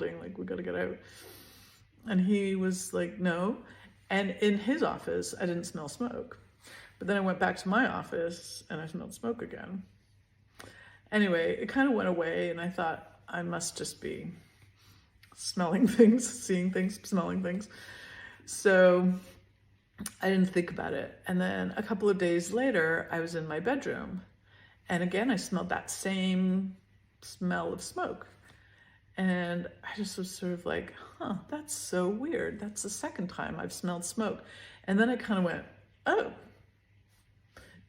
building, like we got to get out. And he was like, no. And in his office, I didn't smell smoke. But then I went back to my office and I smelled smoke again. Anyway, it kind of went away and I thought I must just be smelling things, seeing things, smelling things. So I didn't think about it. And then a couple of days later, I was in my bedroom. And again, I smelled that same smell of smoke. And I just was sort of like, huh, that's so weird. That's the second time I've smelled smoke. And then I kind of went, oh,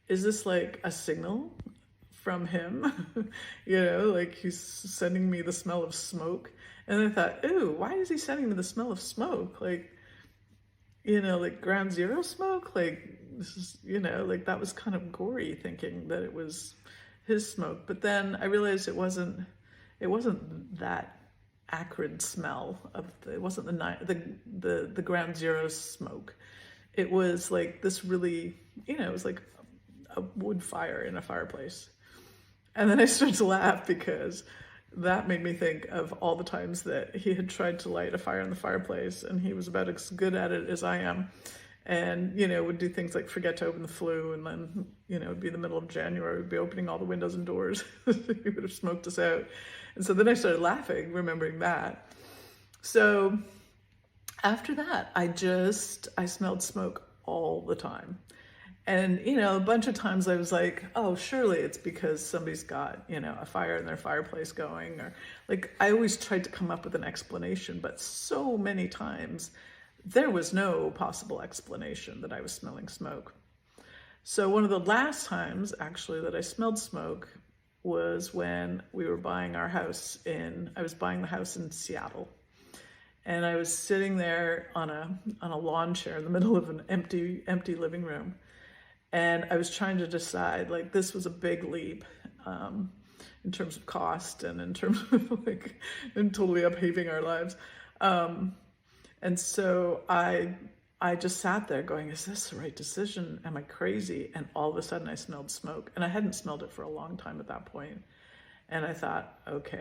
is this like a signal from him? You know, like he's sending me the smell of smoke. And I thought, ooh, why is he sending me the smell of smoke? Like, you know, like ground zero smoke? Like, this is, you know, like that was kind of gory thinking that it was his smoke. But then I realized it wasn't that acrid smell of it wasn't the ground zero smoke. It was like this really, you know, it was like a wood fire in a fireplace. And then I started to laugh because that made me think of all the times that he had tried to light a fire in the fireplace and he was about as good at it as I am. And, you know, would do things like forget to open the flue, and then, you know, it'd be the middle of January, we'd be opening all the windows and doors. He would have smoked us out. And so then I started laughing, remembering that. So after that, I smelled smoke all the time. And, you know, a bunch of times I was like, oh, surely it's because somebody's got, you know, a fire in their fireplace going, or like, I always tried to come up with an explanation, but so many times there was no possible explanation that I was smelling smoke. So one of the last times actually that I smelled smoke was when we were buying I was buying the house in Seattle. And I was sitting there on a lawn chair in the middle of an empty living room. And I was trying to decide, like, this was a big leap in terms of cost and in terms of like, and totally upheaving our lives. And so I just sat there going, is this the right decision? Am I crazy? And all of a sudden I smelled smoke, and I hadn't smelled it for a long time at that point. And I thought, okay,